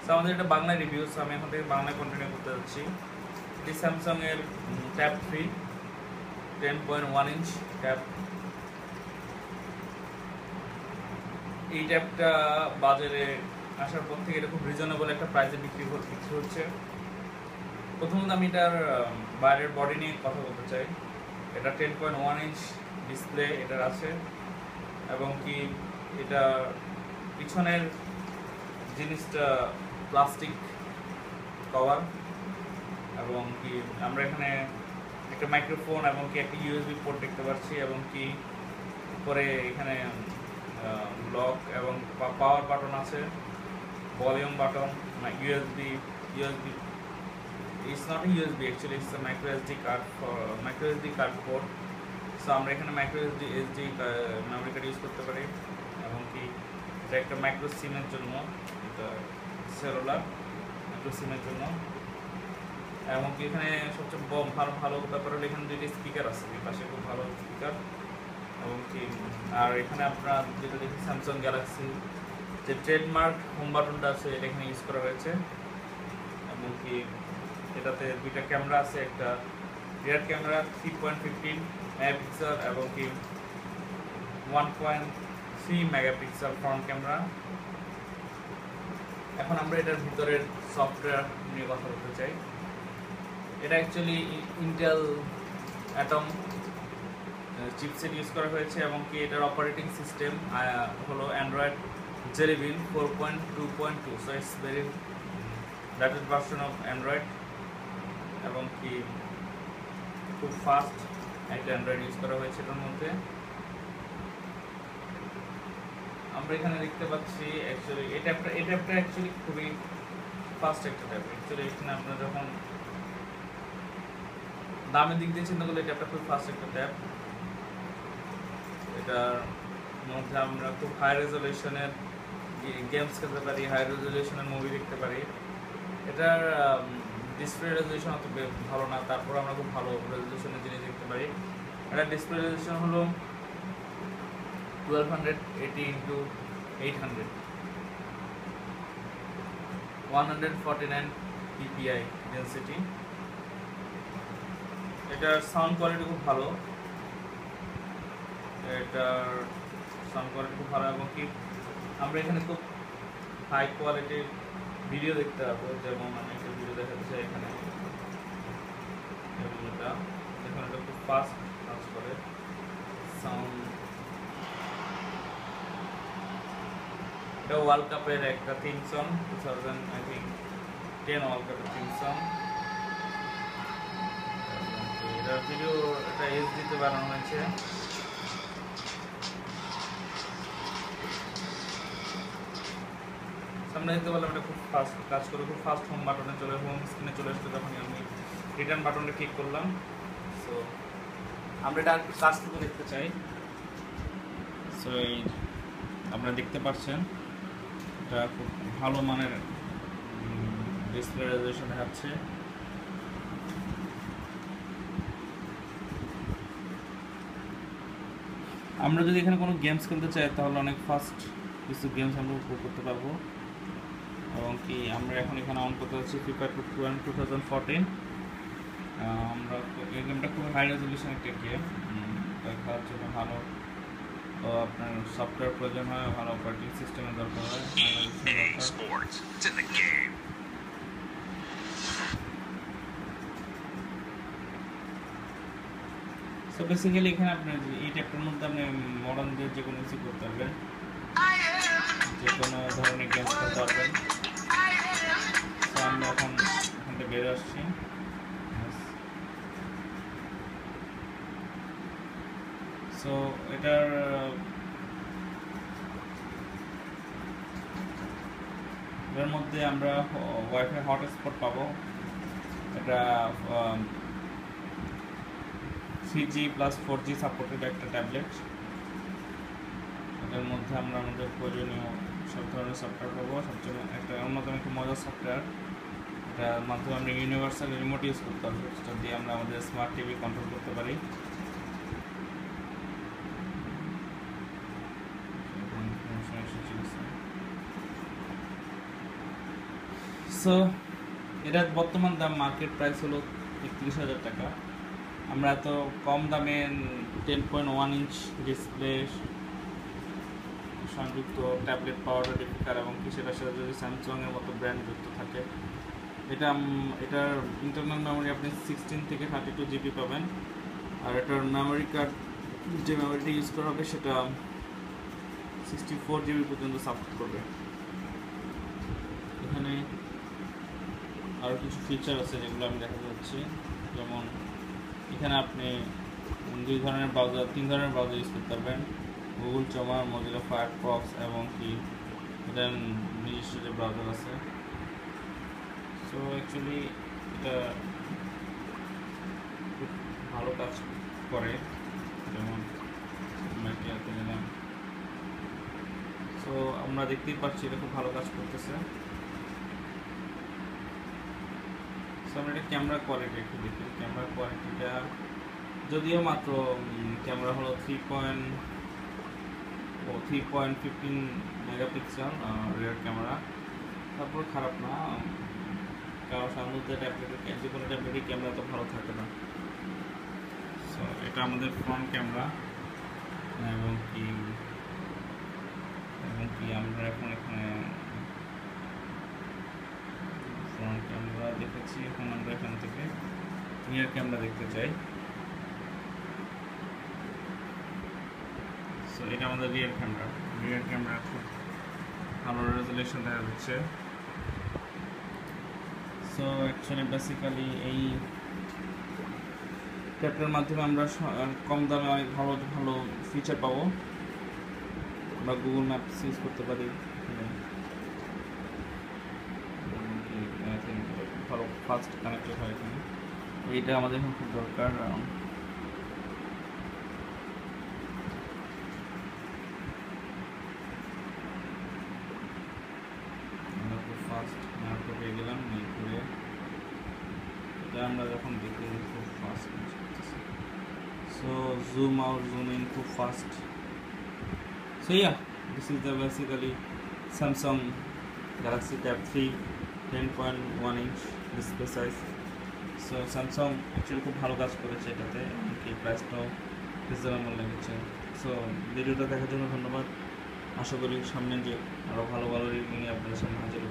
So আমাদের এটা Bangla review, so আমি এখন থেকে বাংলায় কন্টিনিউ করতে যাচ্ছি। এটি স্যামসাং এর ট্যাব 3 10.1 ইঞ্চ ট্যাব। এই ট্যাবটা বাজারে আসার পর থেকে এটা খুব রিজনেবল একটা প্রাইসে বিক্রি হচ্ছে। প্রথমত আমি এটার বাইরের বডি নিয়ে কথা বলতে চাই। এটা 10.1 ইঞ্চ ডিসপ্লে এটার আছে, এবং কি এটা পিছনের জিনিসটা প্লাস্টিক কভার, এবং কি আমরা এখানে একটা মাইক্রোফোন এবং কি একটা ইউএসবি পোর্ট দেখতে পাচ্ছি, এবং কি পরে এখানে লক এবং পাওয়ার বাটন আছে, volume button, USB it's not a USB, actually it's a micro SD card port. So আমরা এখানে micro SD memory card use করতে পারি, এবং কি এটা একটা মাইক্রো সিমের জন্য, এটা সেলুলার মাইক্রো সিমের জন্য। এবং কি এখানে সবচেয়ে ভালো ব্যাপার হলো এখানে দুইটা স্পিকার আছে, এই পাশে খুব ভালো স্পিকার। এবং কি আর এখানে আপনারা যেটা দেখি স্যামসাং গ্যালাক্সি যে ট্রেডমার্ক হোম বাটনটা আছে এটা এখানে ইউজ করা হয়েছে। এবং কি এটাতে দুইটা ক্যামেরা আছে, একটা রিয়ার ক্যামেরা 3.15 মেগাপিক্সেল এবং কি 1.3 মেগাপিক্সেল ফ্রন্ট ক্যামেরা। এখন আমরা এটার ভিতরের সফটওয়্যার নিয়ে কথা বলতে চাই। এটা actually Intel Atom chipset use করা হয়েছে, এবং কি এটার অপারেটিং সিস্টেম হলো Android Jelly Bean 4.2.2, so it's very latest version of Android. এবং কি খুব ফাস্ট একটা অ্যান্ড্রয়েড ইউজ করা হয়েছে এটার মধ্যে। আমরা এখানে দেখতে পাচ্ছি অ্যাকচুয়ালি এই ট্যাবটা অ্যাকচুয়ালি খুবই ফাস্ট একটা ট্যাব। অ্যাকচুয়ালি এখানে আপনারা যখন দামের দিক দিয়ে চিন্তা করলে এই ট্যাবটা খুব ফাস্ট একটা ট্যাব। এটার মধ্যে আমরা খুব হাই রেজলিউশনের গেমস খেলতে পারি, হাই রেজলিউশনের মুভি দেখতে পারি। এটার ডিসপ্লে রেজলিউশন অত ভালো না, তারপর আমরা খুব ভালো রেজলিউশনের জিনিস দেখতে পারি। এটার ডিসপ্লে রেজলিউশন হলো 1280x800 149 ppi ডেনসিটি। এটার সাউন্ড কোয়ালিটি খুব ভালো, এবং কি আমরা এখানে খুব হাই কোয়ালিটির ভিডিও দেখতে পাবো। যেমন আমি একটা ভিডিও দেখাতে চাই এখানে, এবং এটা খুব ফাস্ট কাজ করে সাউন্ড। এটা ওয়ার্ল্ড কাপের একটা থিম সং, 2010 ওয়ার্ল্ড কাপের থিম সং। এটা ভিডিও এটা এইচডিতে বানানো হয়েছে। আমরা দেখতে পেলাম এটা খুব ফাস্ট কাজ করে, খুব ফাস্ট হোম বাটনে হোম স্ক্রিনে চলে আসলো যখনই আমি রিটার্ন বাটনটা ক্লিক করলাম। সো আমরা এটা আর কাজ থেকে দেখতে চাই। সো এই আপনারা দেখতে পাচ্ছেন এটা খুব ভালো মানের ডিসপ্লে রেজলিউশন দেখাচ্ছে। আমরা যদি এখানে কোনো গেমস খেলতে চাই তাহলে অনেক ফাস্ট কিছু গেমস আমরা উপভোগ করতে পারবো। এবং কি আমরা এখন এখানে অন করতে যাচ্ছি FIFA 2014। আমরা এই গেমটা খুব হাই রেজলিউশন একটা গেম, খেলার জন্য ভালো আপনার সফটওয়্যার প্রয়োজন হয়, ভালো অপারেটিং সিস্টেমের দরকার হয়। সো বেসিক্যালি এখানে আপনার এই ট্যাবটার মধ্যে আপনি মডার্ন যে কোনো কিছু করতে পারবেন, যে কোনো ধরনের গেমস খেলতে পারবেন। সো আমরা এখন এখান থেকে বের আসছি। সো এটার মধ্যে আমরা ওয়াইফাই হটস্পট পাবো। এটা 3G + 4G সাপোর্টেড একটা ট্যাবলেট। এটার মধ্যে আমরা আমাদের প্রয়োজনীয় সব ধরনের সফটওয়্যার পাবো। সবচেয়ে একটা অন্যতম একটা মজার সফটওয়্যার, এটার মাধ্যমে আমরা ইউনিভার্সাল রিমোট ইউজ করতে পারবো, যেটা দিয়ে আমরা আমাদের স্মার্ট টিভি কন্ট্রোল করতে পারি। সো এটার বর্তমান দাম মার্কেট প্রাইস হলো 31,000 টাকা। আমরা এত কম দামে 10.1 ইঞ্চ ডিসপ্লে সংযুক্ত ট্যাবলেট পাওয়ার ডিফিকার এবং কি সেটার সাথে যদি স্যামসাংয়ের মতো ব্র্যান্ড যুক্ত থাকে, এটার ইন্টারনাল মেমোরি আপনি 16 থেকে 32 জিবি পাবেন। আর এটার মেমোরি কার্ড যে মেমোরিটা ইউজ করা হবে সেটা 64 জিবি পর্যন্ত সাপোর্ট করবে। এখানে আরও কিছু ফিচার আছে যেগুলো আমি দেখা যাচ্ছি, যেমন এখানে আপনি তিন ধরনের ব্রাউজার ইউজ করতে পারবেন, গুগল চমা, মজিলা ফায়ারফক্স এবং কি এটার নিজস্ব যে ব্রাউজার আছে। সো অ্যাকচুয়ালি এটা খুব ভালো কাজ করে, যেমন নিলাম। সো আমরা দেখতেই পাচ্ছি এটা খুব ভালো কাজ করতেছে। সো আমরা এটা ক্যামেরা কোয়ালিটি একটু দেখি। ক্যামেরা কোয়ালিটিটা যদিও মাত্র ক্যামেরা হলো 3.15 মেগাপিক্সেল রিয়ার ক্যামেরা, তারপর খারাপ না। কারণ সাধারণত যে কোনো ট্যাবলেটের ক্যামেরা তো ভালো থাকে না। সো এটা আমাদের ফ্রন্ট ক্যামেরা এবং কি আমরা এখন এখানে ফ্রন্ট ক্যামেরা দেখেছি, এখন আমরা এখান থেকে রিয়ার ক্যামেরা দেখতে চাই। সো এটা আমাদের রিয়ার ক্যামেরা খুব ভালো রেজুলেশন দেখা যাচ্ছে। সো অ্যাকচুয়ালি বেসিক্যালি এই ট্যাবলেটের মাধ্যমে আমরা কম দামে অনেক ভালো ভালো ফিচার পাবো। আমরা গুগল ম্যাপস ইউজ করতে পারি, ভালো ফাস্ট কানেক্টেড হয় এখানে। এইটা আমাদের এখন খুব দরকার। আমরা খুব ফাস্ট ম্যাপটা পেয়ে গেলাম, এই করে এটা আমরা যখন দেখি খুব fast. So zoom out, zoom in খুব fast. So yeah, this is the basically Samsung Galaxy Tab 3 10.1 inch display size. So Samsung actually খুব ভালো কাজ করেছে এটাতে, এমনকি প্রাইসটাও রিজনেবল লেগেছে। সো ভিডিওটা দেখার জন্য ধন্যবাদ। আশা করি সামনে যে আরও ভালো ভালো রিভিউ নিয়ে আপনাদের সামনে হাজির